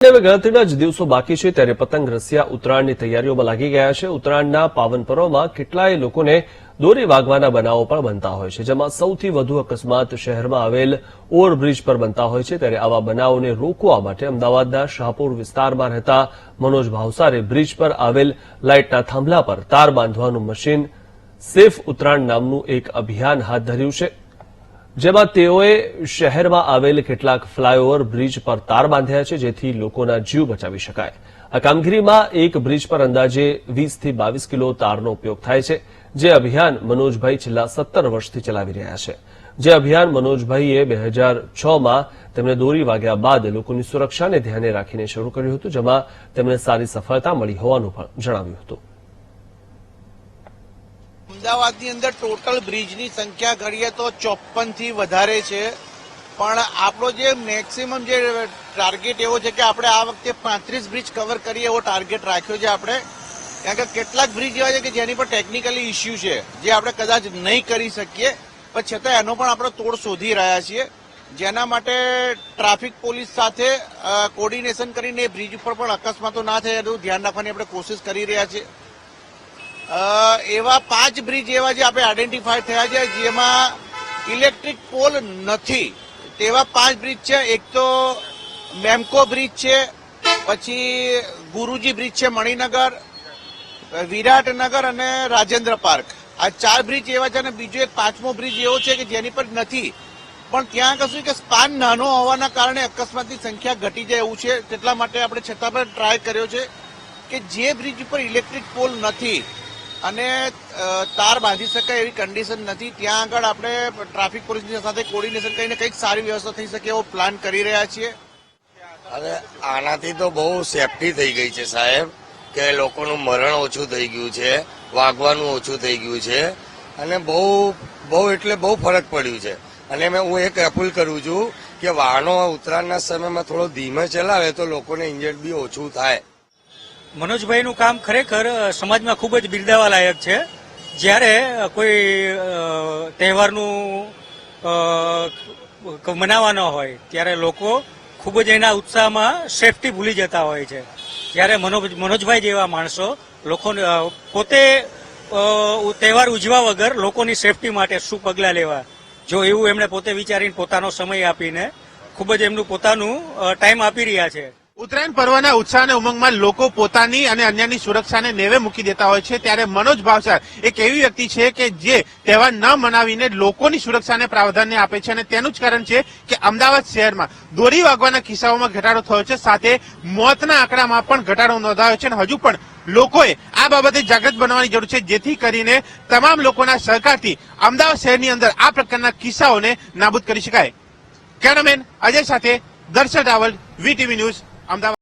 હવે ગણતરીના જ દિવસો બાકી છે ત્યારે પતંગ રસિયા ઉત્તરાયણની તૈયારીઓમાં લાગી ગયા છે। ઉત્તરાયણના પાવન પર્વમાં કેટલાય લોકોને દોરી વાગવાના બનાવો પણ બનતા હોય છે, જેમાં સૌથી વધુ અકસ્માત શહેરમાં આવેલ ઓવરબ્રિજ પર બનતા હોય છે। ત્યારે આવા બનાવોને રોકવા માટે અમદાવાદના શાહપુર વિસ્તારમાં રહેતા મનોજ ભાવસારે બ્રિજ પર આવેલ લાઇટના થાંભલા પર તાર બાંધવાનું મશીન સેફ ઉત્તરાયણ નામનું એક અભિયાન હાથ ધર્યું છે, જેમાં તેઓએ શહેરમાં આવેલ કેટલાક ફ્લાયઓવર બ્રિજ પર તાર બાંધ્યા છે, જેથી લોકોના જીવ બચાવી શકાય। આ કામગીરીમાં એક બ્રિજ પર અંદાજે 20 થી 22 કિલો તારનો ઉપયોગ થાય છે, જે અભિયાન મનોજભાઈ છેલ્લા 17 વર્ષથી ચલાવી રહ્યા છે। જે અભિયાન મનોજભાઈએ 2006માં તેમને દોરી વાગ્યા બાદ લોકોની સુરક્ષાને ધ્યાને રાખીને શરૂ કર્યું હતું, જેમાં તેમને સારી સફળતા મળી હોવાનું પણ જણાવ્યું હતું। અમદાવાદની અંદર ટોટલ બ્રિજની સંખ્યા ગણીએ તો 54 થી વધારે છે, પણ આપણો જે મેક્સિમમ જે ટાર્ગેટ એવો છે કે આપણે આ વખતે 35 બ્રિજ કવર કરીએ એવો ટાર્ગેટ રાખ્યો છે આપણે, કારણ કે કેટલાક બ્રિજ એવા છે કે જેની પર ટેકનિકલી ઇસ્યુ છે, જે આપણે કદાચ નહીં કરી શકીએ, પણ છતાં એનો પણ આપણે તોડ શોધી રહ્યા છીએ, જેના માટે ટ્રાફિક પોલીસ સાથે કોર્ડિનેશન કરીને બ્રિજ ઉપર પણ અકસ્માતો ના થાય એનું ધ્યાન રાખવાની આપણે કોશિશ કરી રહ્યા છીએ। એવા 5 બ્રિજ એવા જે આપણે આઈડેન્ટિફાય થયા છે જેમાં ઇલેક્ટ્રિક પોલ નથી, તેવા 5 બ્રિજ છે। એક તો મેમકો બ્રિજ છે, પછી ગુરુજી બ્રિજ છે મણિનગર, વિરાટનગર અને રાજેન્દ્ર પાર્ક, આ 4 બ્રિજ એવા છે। અને બીજો એક 5મો બ્રિજ એવો છે કે જેની પર નથી, પણ ત્યાં કશું કે સ્પાન નાનો હોવાના કારણે અકસ્માતની સંખ્યા ઘટી જાય એવું છે, તેટલા માટે આપણે છતાં પણ ટ્રાય કર્યો છે કે જે બ્રિજ ઉપર ઇલેક્ટ્રિક પોલ નથી અને તાર બાંધી શકાય એવી કન્ડિશન નથી, ત્યાં આગળ આપણે ટ્રાફિક પોલીસની સાથે કોર્ડિનેશન કરીને કંઈક સારી વ્યવસ્થા થઈ શકે એવો પ્લાન કરી રહ્યા છીએ। હવે આનાથી તો બહુ સેફટી થઈ ગઈ છે સાહેબ, કે લોકોનું મરણ ઓછું થઈ ગયું છે, વાગવાનું ઓછું થઈ ગયું છે, અને બહુ એટલે બહુ ફરક પડ્યું છે। અને હું એક અપીલ કરું છું કે વાહનો ઉત્તરાયણના સમયમાં થોડો ધીમે ચલાવે તો લોકોને ઇન્જર્ડ બી ઓછું થાય। મનોજભાઈનું કામ ખરેખર સમાજમાં ખૂબ જ બિરદાવવા લાયક છે। જ્યારે કોઈ તહેવારનું મનાવવાનો હોય ત્યારે લોકો ખૂબ જ એના ઉત્સાહમાં સેફટી ભૂલી જતા હોય છે, ત્યારે મનોજભાઈ જેવા માણસો લોકોને પોતે તહેવાર ઉજવા વગર લોકોની સેફટી માટે શું પગલાં લેવા, જો એવું એમણે પોતે વિચારીને પોતાનો સમય આપીને ખૂબ જ એમનું પોતાનું ટાઈમ આપી રહ્યા છે। ઉત્તરાયણ પર્વના ઉત્સાહ અને ઉમંગમાં લોકો પોતાની અને અન્યની સુરક્ષાને નેવે મૂકી દેતા હોય છે, ત્યારે મનોજ ભાવસાર એક એવી વ્યક્તિ છે કે જે તહેવાર ન મનાવીને લોકોની સુરક્ષાને પ્રાધાન્ય આપે છે, અને તેનું જ કારણ છે કે અમદાવાદ શહેરમાં દોરી વાગવાના કિસ્સાઓમાં ઘટાડો થયો છે, સાથે મોતના આંકડામાં પણ ઘટાડો નોંધાયો છે, અને હજુ પણ લોકોએ આ બાબતે જાગૃત બનવાની જરૂર છે, જેથી કરીને તમામ લોકોના સહકારથી અમદાવાદ શહેરની અંદર આ પ્રકારના કિસ્સાઓને નાબૂદ કરી શકાય। કેમેરામેન અજય સાથે દર્શન રાવલ, વીટીવી ન્યૂઝ, અમદાવાદ।